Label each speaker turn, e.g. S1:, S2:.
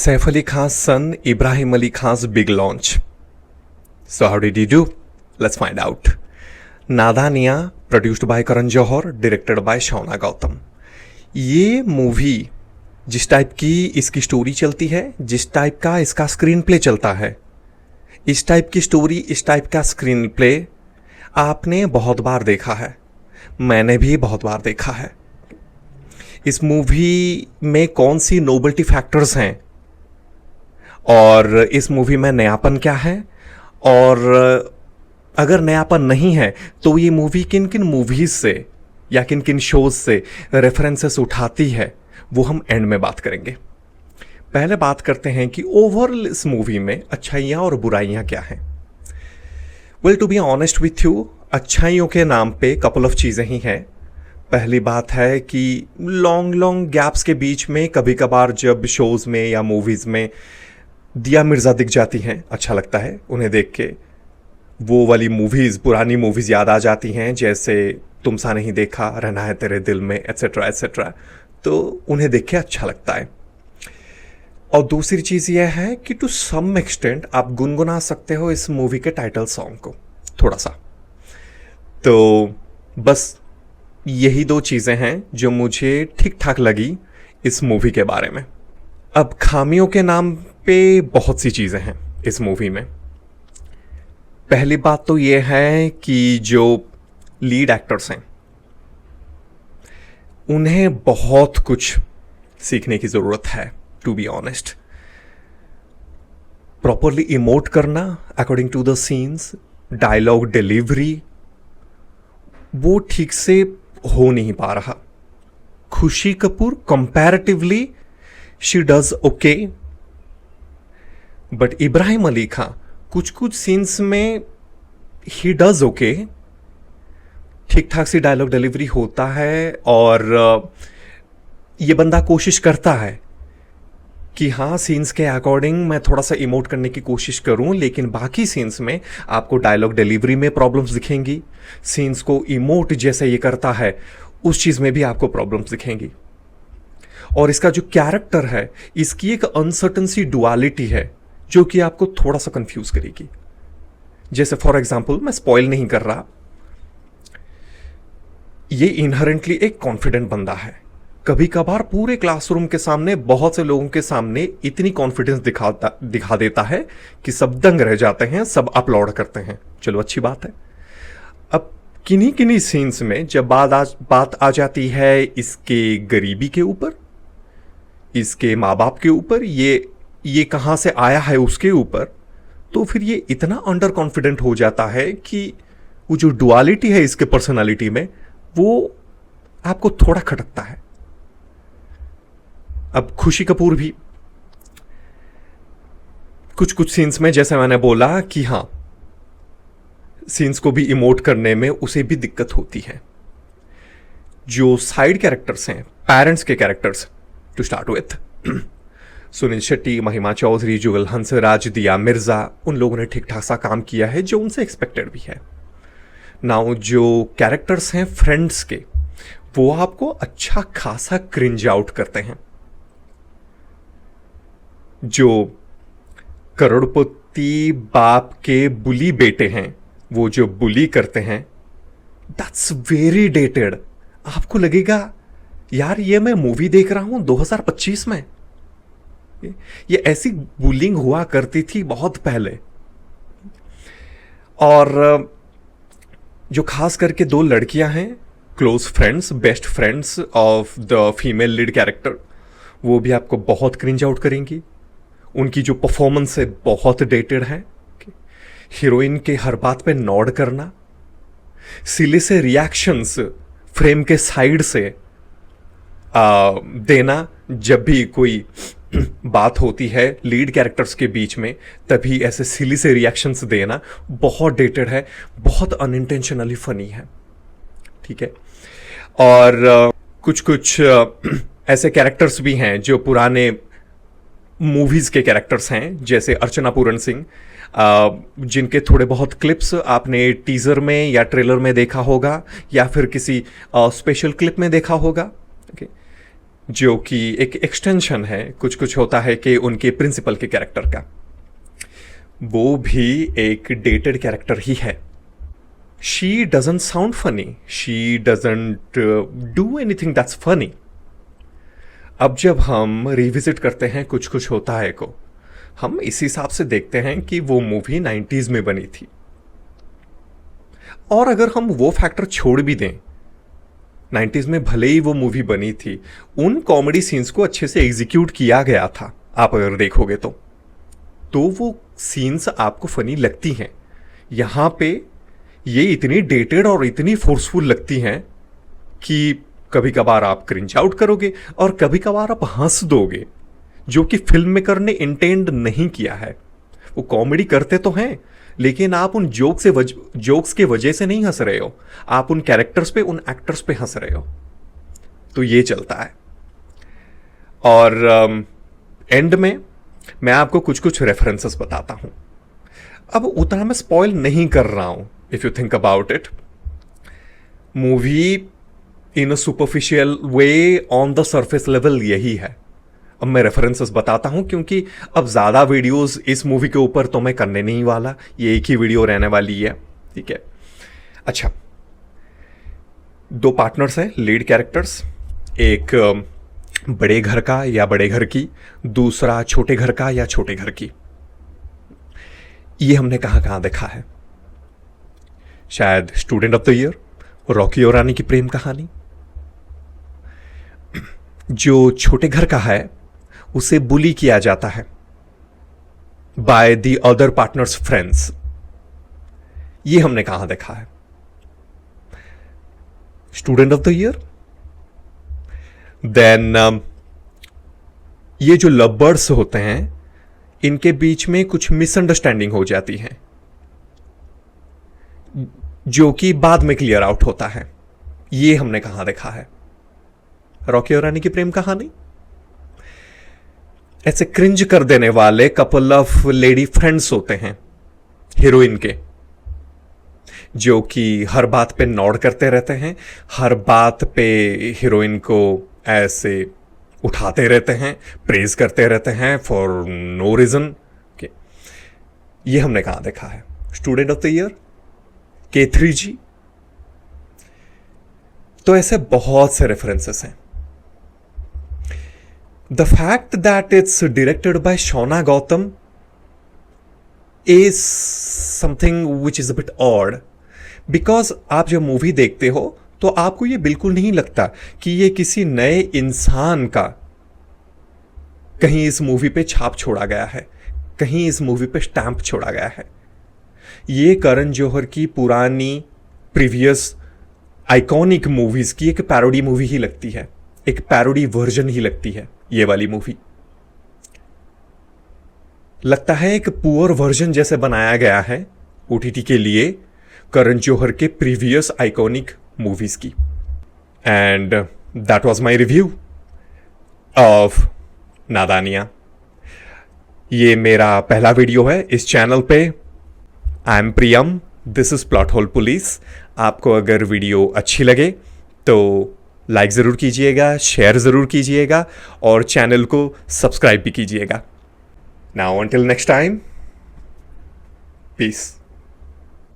S1: Saif Ali Khan's son Ibrahim Ali Khan's big launch. So how did he do? Let's find out. Nadaaniyan produced by Karan Johar, directed by Shauna Gautam. ये movie जिस type की इसकी story चलती है, जिस type का इसका स्क्रीन प्ले चलता है, इस टाइप की स्टोरी, इस टाइप का स्क्रीन प्ले आपने बहुत बार देखा है, मैंने भी बहुत बार देखा है। इस मूवी में कौन सी नोबल्टी फैक्टर्स हैं और इस मूवी में नयापन क्या है, और अगर नयापन नहीं है तो ये मूवी किन किन मूवीज से या किन किन शोज से रेफरेंसेस उठाती है, वो हम एंड में बात करेंगे। पहले बात करते हैं कि ओवरऑल इस मूवी में अच्छाइयाँ और बुराइयाँ क्या हैं। Well, to be honest with you, अच्छाइयों के नाम पे कपल ऑफ चीज़ें ही हैं। पहली बात है कि लॉन्ग गैप्स के बीच में कभी कभार जब शोज़ में या मूवीज़ में दिया मिर्ज़ा दिख जाती हैं, अच्छा लगता है उन्हें देख के। वो वाली मूवीज़, पुरानी मूवीज़ याद आ जाती हैं, जैसे तुम सा नहीं देखा, रहना है तेरे दिल में, एट्सेट्रा एट्सेट्रा, तो उन्हें देख के अच्छा लगता है। और दूसरी चीज़ यह है कि टू सम एक्सटेंट आप गुनगुना सकते हो इस मूवी के टाइटल सॉन्ग को थोड़ा सा। तो बस यही दो चीज़ें हैं जो मुझे ठीक ठाक लगी इस मूवी के बारे में। अब खामियों के नाम पे बहुत सी चीज़ें हैं इस मूवी में। पहली बात तो ये है कि जो लीड एक्टर्स हैं उन्हें बहुत कुछ सीखने की ज़रूरत है, to be honest. Properly emote करना according to the scenes, dialogue delivery वो ठीक से हो नहीं पा रहा। Khushi Kapoor comparatively she does okay, but Ibrahim Ali Khan कुछ सीन्स में ही डज ओके, ठीक ठाक सी डायलॉग डिलीवरी होता है और ये बंदा कोशिश करता है कि हाँ, सीन्स के अकॉर्डिंग मैं थोड़ा सा इमोट करने की कोशिश करूं, लेकिन बाकी सीन्स में आपको डायलॉग डिलीवरी में प्रॉब्लम्स दिखेंगी। सीन्स को इमोट जैसे ये करता है उस चीज़ में भी आपको प्रॉब्लम्स दिखेंगी। और इसका जो कैरेक्टर है, इसकी एक अनसर्टन सी डुअलिटी है जो कि आपको थोड़ा सा कंफ्यूज करेगी। जैसे फॉर एग्जाम्पल, मैं स्पॉइल नहीं कर रहा, ये इनहेरेंटली एक कॉन्फिडेंट बंदा है। कभी कभार पूरे क्लासरूम के सामने, बहुत से लोगों के सामने इतनी कॉन्फिडेंस दिखा देता है कि सब दंग रह जाते हैं, सब अपलॉड करते हैं। चलो, अच्छी बात है। अब किन्हीं सीन्स में जब बात आ जाती है इसके गरीबी के ऊपर, इसके माँ बाप के ऊपर, ये कहाँ से आया है उसके ऊपर, तो फिर ये इतना अंडर कॉन्फिडेंट हो जाता है कि वो जो डुअलिटी है इसके पर्सनालिटी में, वो आपको थोड़ा खटकता है। अब खुशी कपूर भी कुछ सीन्स में, जैसे मैंने बोला कि हाँ, सीन्स को भी इमोट करने में उसे भी दिक्कत होती है। जो साइड कैरेक्टर्स हैं, पेरेंट्स के characters to start with, Sunil Shetty, Mahima Chaudhary, जुगल हंसराज, दिया मिर्जा, उन लोगों ने ठीक ठाक सा काम किया है जो उनसे एक्सपेक्टेड भी है। नाउ जो कैरेक्टर्स हैं फ्रेंड्स के, वो आपको अच्छा खासा क्रिंज आउट करते हैं। जो करोड़पति बाप के बुली बेटे हैं, वो जो बुली करते हैं, दैट्स वेरी डेटेड। आपको लगेगा यार, ये मैं मूवी देख रहा हूं 2025 में। ये ऐसी बुलिंग हुआ करती थी बहुत पहले। और जो खास करके दो लड़कियां हैं, close friends, best friends of the female lead character, वो भी आपको बहुत क्रिंज आउट करेंगी। उनकी जो परफॉर्मेंस है बहुत डेटेड है। हीरोइन के हर बात पे नॉड करना, सिले से रिएक्शंस फ्रेम के साइड से देना, जब भी कोई बात होती है लीड कैरेक्टर्स के बीच में, तभी ऐसे सिली से रिएक्शंस देना बहुत डेटेड है, बहुत अनइंटेंशनली फनी है। ठीक है। और कुछ ऐसे कैरेक्टर्स भी हैं जो पुराने मूवीज के कैरेक्टर्स हैं, जैसे अर्चना पूरन सिंह, जिनके थोड़े बहुत क्लिप्स आपने टीजर में या ट्रेलर में देखा होगा, या फिर किसी स्पेशल क्लिप में देखा होगा। जो कि एक एक्सटेंशन है, कुछ कुछ होता है कि उनके प्रिंसिपल के कैरेक्टर का, वो भी एक डेटेड कैरेक्टर ही है. She doesn't sound funny, she doesn't do anything that's funny. अब जब हम रिविजिट करते हैं कुछ कुछ होता है को, हम इस हिसाब से देखते हैं कि वो मूवी 90s में बनी थी. और अगर हम वो फैक्टर छोड़ भी दें, 90s में भले ही वो मूवी बनी थी, उन कॉमेडी सीन्स को अच्छे से एग्जीक्यूट किया गया था. आप अगर देखोगे तो वो सीन्स आपको फनी लगती हैं. यहां पे ये इतनी डेटेड और इतनी फोर्सफुल लगती हैं कि कभी कभार आप क्रिंच आउट करोगे और कभी कभार आप हंस दोगे, जो कि फिल्म मेकर ने इंटेंड नहीं किया है. वो कॉमेडी करते तो हैं, लेकिन आप उन जोक्स के वजह से नहीं हंस रहे हो, आप उन कैरेक्टर्स पे, उन एक्टर्स पे हंस रहे हो. तो ये चलता है. और एंड में मैं आपको कुछ कुछ रेफरेंसेस बताता हूं. अब उतना मैं स्पॉइल नहीं कर रहा हूं. If you think about it, movie in a superficial way, on the surface level यही है. अब मैं रेफरेंसेस बताता हूं क्योंकि अब ज्यादा वीडियोस इस मूवी के ऊपर तो मैं करने नहीं वाला, ये एक ही वीडियो रहने वाली है. ठीक है. अच्छा, 2 पार्टनर्स हैं, लीड कैरेक्टर्स. एक बड़े घर का या बड़े घर की, दूसरा छोटे घर का या छोटे घर की. ये हमने कहां कहां देखा है? शायद student of the year, Rocky और रानी की प्रेम कहानी. जो छोटे घर का है उसे बुली किया जाता है by the other partners friends. ये हमने कहां देखा है? Student of the Year. Then ये जो लवर्स होते हैं, इनके बीच में कुछ मिसअंडरस्टैंडिंग हो जाती है, जो कि बाद में क्लियर आउट होता है. ये हमने कहां देखा है? रॉकी और रानी की प्रेम कहानी. ऐसे क्रिंज कर देने वाले कपल ऑफ लेडी फ्रेंड्स होते हैं हीरोइन के, जो कि हर बात पे नॉड करते रहते हैं, हर बात पे हीरोइन को ऐसे उठाते रहते हैं, प्रेज करते रहते हैं फॉर नो रीजन. ये हमने कहां देखा है? Student of the year, K3G. तो ऐसे बहुत से रेफरेंसेस हैं. The fact that it's directed by Shauna Gautam is something which is a bit odd, because आप जब मूवी देखते हो तो आपको ये बिल्कुल नहीं लगता कि ये किसी नए इंसान का कहीं इस मूवी पे छाप छोड़ा गया है, कहीं इस मूवी पे स्टैंप छोड़ा गया है. ये करण जौहर की पुरानी प्रीवियस आइकॉनिक मूवीज की एक पैरोडी मूवी ही लगती है, एक पैरोडी वर्जन ही लगती है. ये वाली मूवी लगता है एक पुअर वर्जन जैसे बनाया गया है ओटीटी के लिए करण जौहर के प्रीवियस आइकॉनिक मूवीज की. And that was my review of Nadaaniyan. ये मेरा पहला वीडियो है इस चैनल पे. I am Priyam, this is Plot Hole Police. आपको अगर वीडियो अच्छी लगे तो लाइक ज़रूर कीजिएगा, शेयर ज़रूर कीजिएगा और चैनल को सब्सक्राइब भी कीजिएगा. Now until next time, piece.